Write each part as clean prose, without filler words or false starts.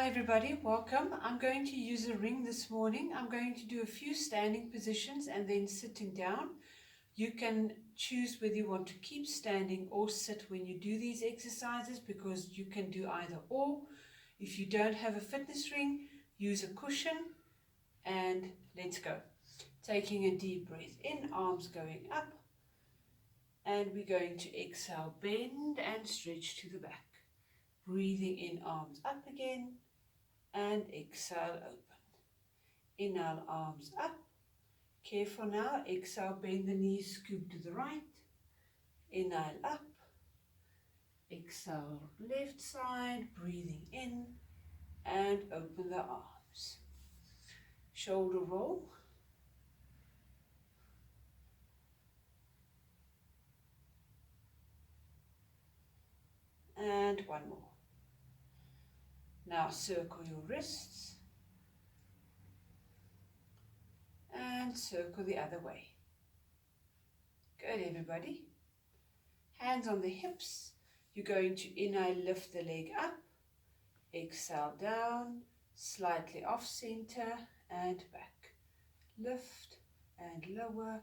everybody, welcome. I'm going to use a ring this morning. I'm going to do a few standing positions and then sitting down. You can choose whether you want to keep standing or sit when you do these exercises because you can do either or. If you don't have a fitness ring, use a cushion and let's go. Taking a deep breath in, arms going up, and we're going to exhale, bend and stretch to the back. Breathing in, arms up again, and exhale, open. Inhale, arms up. Careful now, exhale, bend the knees, scoop to the right. Inhale, up. Exhale, left side, breathing in, and open the arms. Shoulder roll. And one more. Now circle your wrists and circle the other way. Good, everybody. Hands on the hips. You're going to inhale, lift the leg up. Exhale down, slightly off center and back. Lift and lower,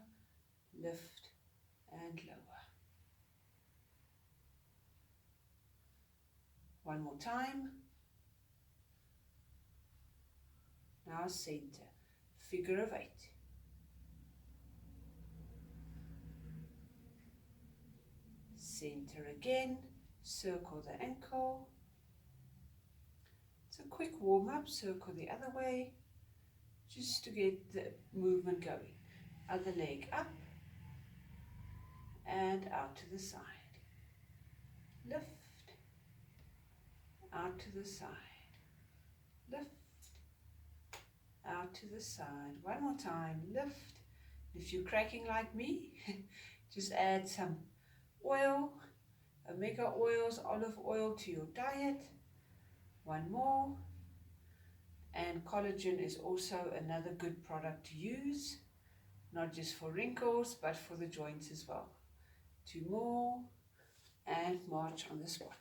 lift and lower. One more time. Now center, figure of 8. Center again, circle the ankle. It's a quick warm up, circle the other way, just to get the movement going. Other leg up and out to the side. Lift, out to the side. Lift, out to the side. One more time, lift. If you're cracking like me, just add some oil, omega oils, olive oil to your diet. One more. And collagen is also another good product to use, not just for wrinkles, but for the joints as well. 2 more, and march on the spot.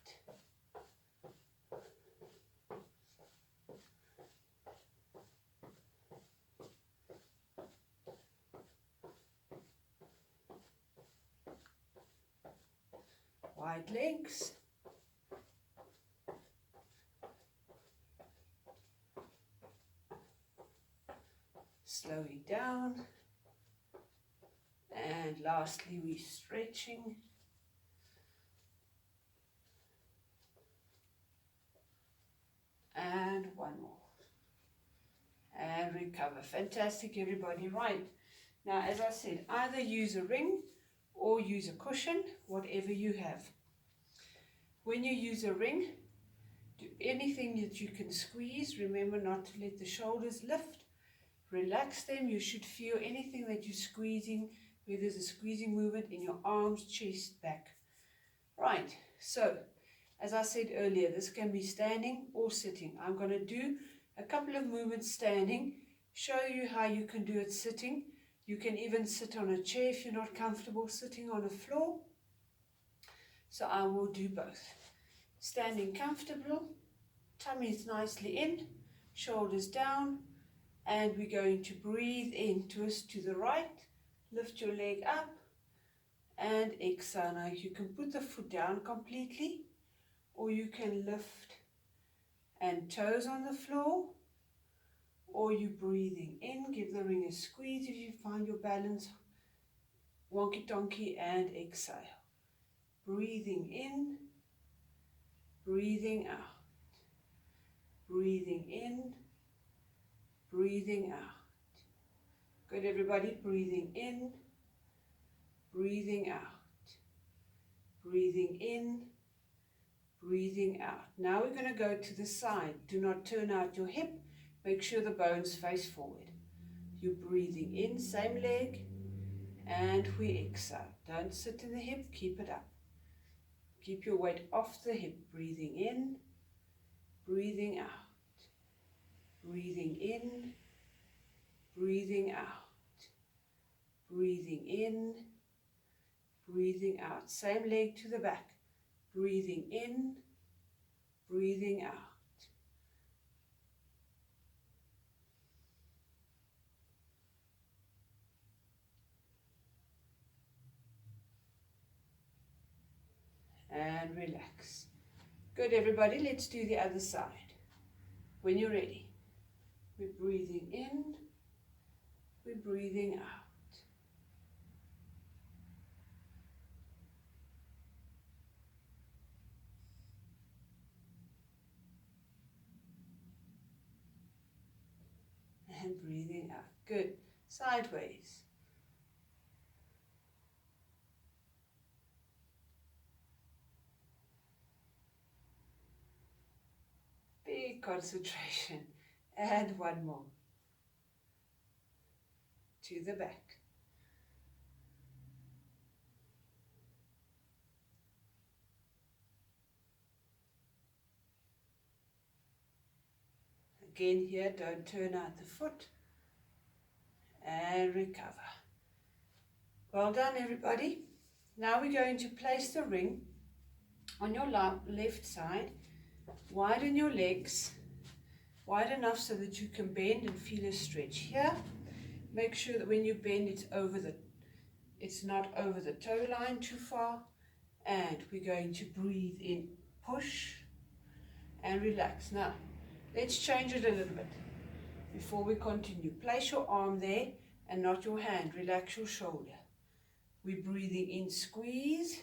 Wide legs. Slowing down. And lastly, we're stretching. And one more. And recover. Fantastic, everybody. Right. Now, as I said, either use a ring or use a cushion, whatever you have. When you use a ring, do anything that you can squeeze. Remember not to let the shoulders lift. Relax them. You should feel anything that you're squeezing, where there's a squeezing movement in your arms, chest, back. Right, so as I said earlier, this can be standing or sitting. I'm going to do a couple of movements standing, show you how you can do it sitting. You can even sit on a chair if you're not comfortable sitting on a floor. So I will do both. Standing comfortable, tummy is nicely in, shoulders down, and we're going to breathe in, twist to the right, lift your leg up, and exhale. Now you can put the foot down completely, or you can lift and toes on the floor, or you breathing in, give the ring a squeeze if you find your balance, wonky donkey, and exhale. Breathing in, breathing out, breathing in, breathing out. Good, everybody. Breathing in, breathing out, breathing in, breathing out. Now we're going to go to the side. Do not turn out your hip. Make sure the bones face forward. You're breathing in, same leg, and we exhale. Don't sit in the hip, keep it up. Keep your weight off the hip. Breathing in, breathing out. Breathing in, breathing out. Breathing in, breathing out. Same leg to the back. Breathing in, breathing out. and relax. Good, everybody. Let's do the other side. When you're ready, we're breathing in, we're breathing out. And breathing out. Good. Sideways. Big concentration. And one more. To the back. Again here, don't turn out the foot. And recover. Well done, everybody. Now we're going to place the ring on your left side. Widen your legs, wide enough so that you can bend and feel a stretch here. Make sure that when you bend, it's not over the toe line too far. And we're going to breathe in, push, and relax. Now, let's change it a little bit before we continue. Place your arm there and not your hand. Relax your shoulder. We're breathing in, squeeze,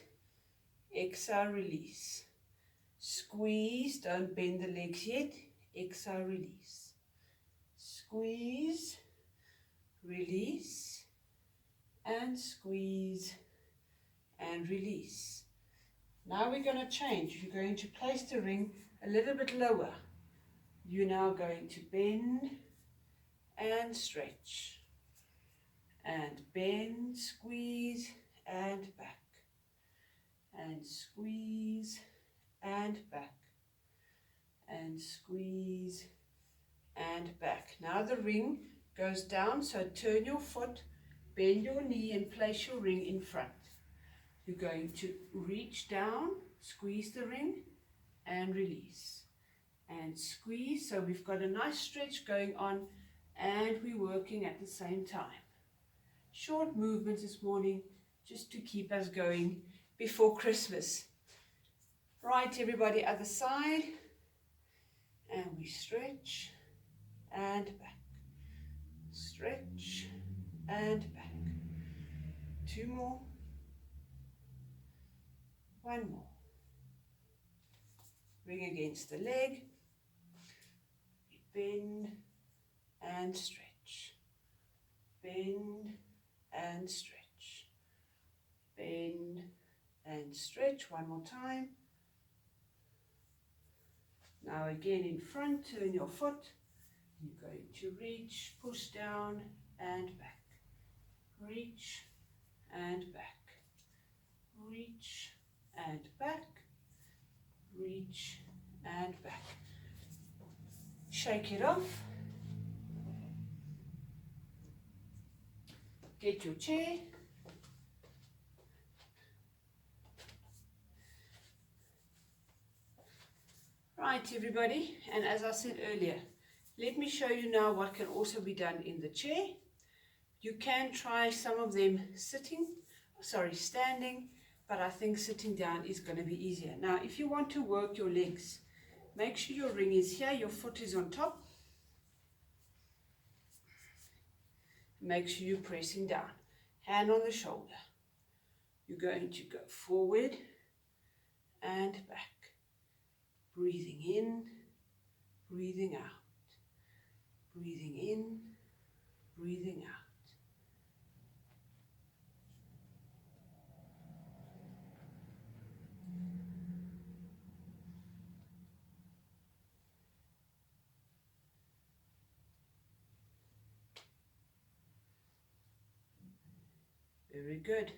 exhale, release. Squeeze, don't bend the legs yet. Exhale, release. Squeeze, release, and squeeze, and release. Now we're going to change. You're going to place the ring a little bit lower. You're now going to bend and stretch. And bend, squeeze, and back. And squeeze, and back. And squeeze, and back. Now the ring goes down, so turn your foot, bend your knee, and place your ring in front. You're going to reach down, squeeze the ring, and release. And squeeze, so we've got a nice stretch going on, and we're working at the same time. Short movements this morning, just to keep us going before Christmas. Right, everybody, other side. And we stretch and back. Stretch and back. Two more. One more. Ring against the leg. Bend and stretch. Bend and stretch. Bend and stretch. One more time. Now again in front, turn your foot. You're going to reach, push down and back. Reach and back. Reach and back. Reach and back. Shake it off. Get your chair. Right, everybody, and as I said earlier, let me show you now what can also be done in the chair. You can try some of them standing, but I think sitting down is going to be easier. Now, if you want to work your legs, make sure your ring is here, your foot is on top. Make sure you're pressing down, hand on the shoulder. You're going to go forward and back. Breathing in, breathing out. Breathing in, breathing out. Very good.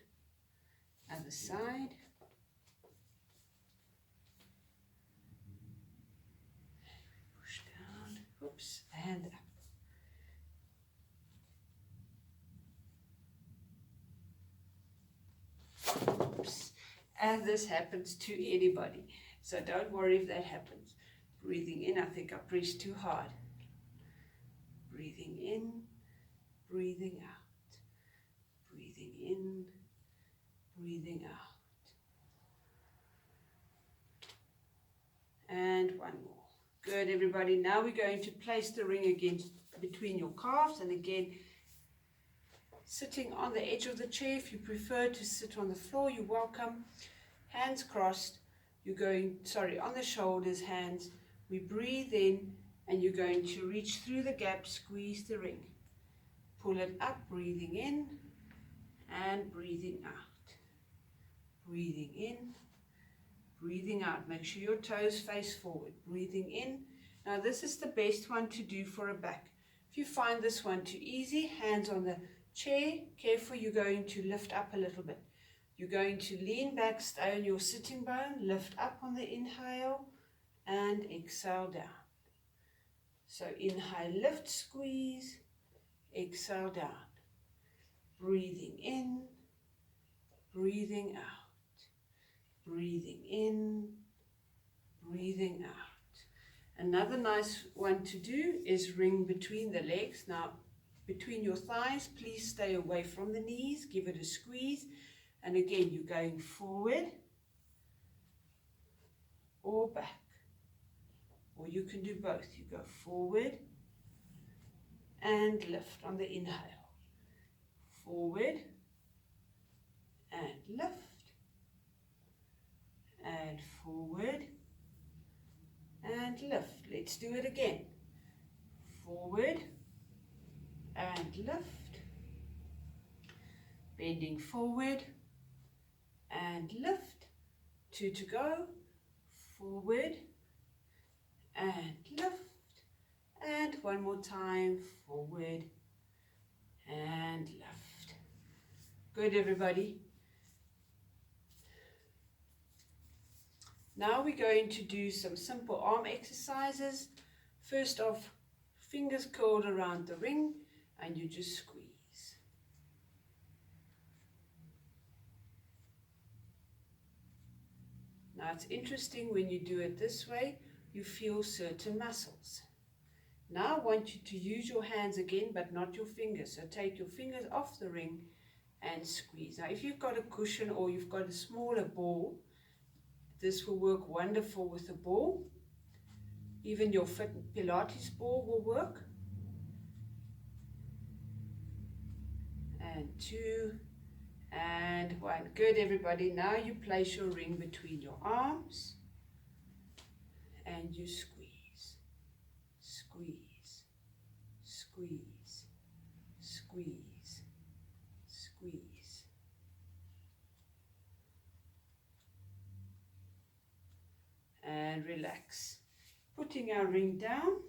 Other side. Push down, oops, and up. Oops. And this happens to anybody. So don't worry if that happens. Breathing in, I think I pressed too hard. Breathing in, breathing out. Breathing in, breathing out. And one more. Good, everybody. Now we're going to place the ring again between your calves, and again, sitting on the edge of the chair. If you prefer to sit on the floor, you're welcome. Hands crossed. You're going, on the shoulders, hands. We breathe in, and you're going to reach through the gap, squeeze the ring. Pull it up, breathing in and breathing out. Breathing in, breathing out. Make sure your toes face forward. Breathing in. Now this is the best one to do for a back. If you find this one too easy, hands on the chair. Careful, you're going to lift up a little bit. You're going to lean back, stay on your sitting bone, lift up on the inhale and exhale down. So inhale, lift, squeeze, exhale down. Breathing in, breathing out. Breathing in, breathing out. Another nice one to do is ring between the legs. Now, between your thighs, please stay away from the knees. Give it a squeeze. And again, you're going forward or back. Or you can do both. You go forward and lift on the inhale. Forward and lift. And forward and lift. Let's do it again. Forward and lift. Bending forward and lift. 2 to go. Forward and lift. And one more time. Forward and lift. Good, everybody. Now we're going to do some simple arm exercises. First off, fingers curled around the ring, and you just squeeze. Now it's interesting when you do it this way, you feel certain muscles. Now I want you to use your hands again, but not your fingers. So take your fingers off the ring and squeeze. Now if you've got a cushion or you've got a smaller ball, this will work wonderful with a ball. Even your Pilates ball will work. And 2 and 1. Good, everybody. Now you place your ring between your arms and you squeeze, squeeze, squeeze, squeeze, squeeze. And relax. Putting our ring down,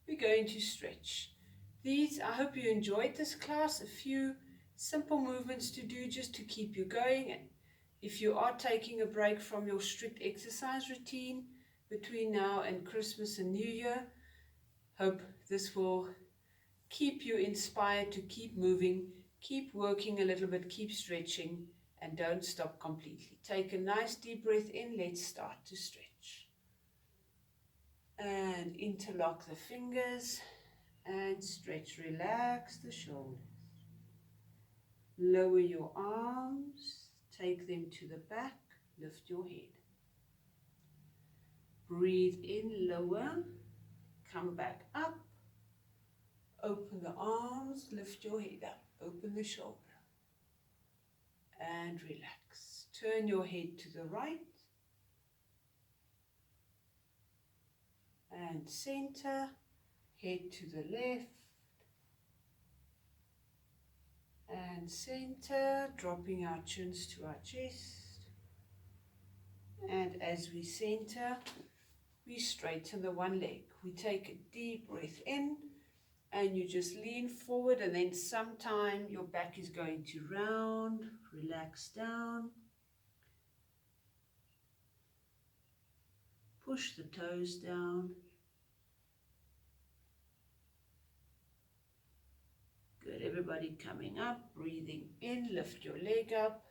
we're going to stretch. I hope you enjoyed this class. A few simple movements to do just to keep you going. And if you are taking a break from your strict exercise routine between now and Christmas and New Year, hope this will keep you inspired to keep moving, keep working a little bit, keep stretching, and don't stop completely. Take a nice deep breath in. Let's start to stretch. And interlock the fingers and stretch. Relax the shoulders. Lower your arms. Take them to the back. Lift your head. Breathe in, lower. Come back up. Open the arms. Lift your head up. Open the shoulder. And relax. Turn your head to the right. And center. Head to the left. And center. Dropping our chins to our chest. And as we center, we straighten the one leg. We take a deep breath in. And you just lean forward, and then sometime your back is going to round, relax down. Push the toes down. Good, everybody coming up, breathing in, lift your leg up,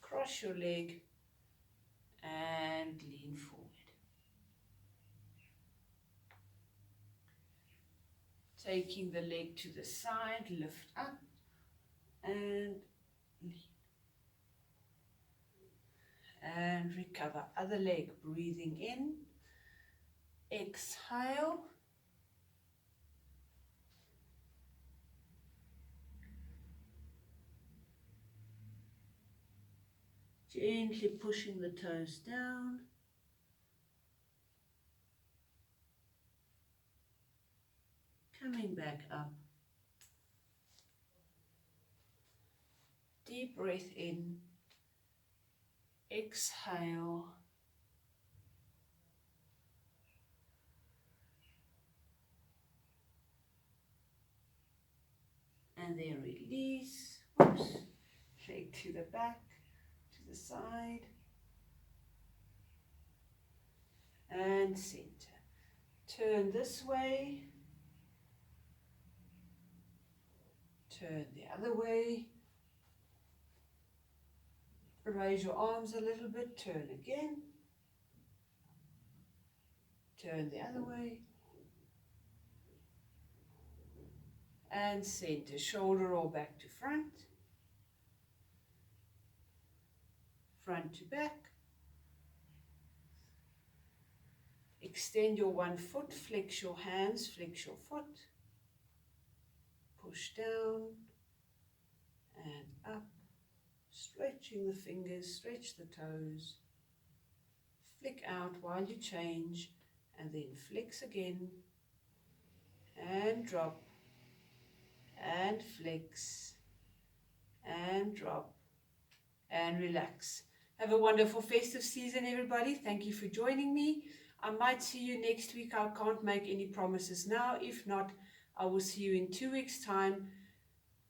cross your leg, and lean forward. Taking the leg to the side, lift up and lean. and recover. Other leg, breathing in, exhale, gently pushing the toes down, coming back up. Deep breath in, exhale, and then release. Whoops. Leg to the back, to the side, and center. Turn this way, turn the other way. Raise your arms a little bit, turn again. Turn the other way. And center, shoulder roll back to front. Front to back. Extend your one foot, flex your hands, flex your foot. Push down and up. Stretching the fingers, stretch the toes. Flick out while you change, and then flex again. And drop. And flex. And drop. And relax. Have a wonderful festive season, everybody. Thank you for joining me. I might see you next week. I can't make any promises now. If not, I will see you in 2 weeks' time,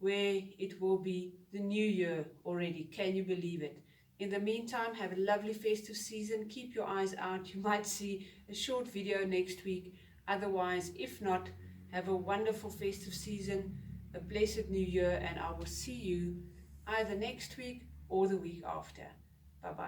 where it will be the new year already. Can you believe it? In the meantime, have a lovely festive season. Keep your eyes out. You might see a short video next week. Otherwise, if not, have a wonderful festive season, a blessed new year, and I will see you either next week or the week after. Bye-bye.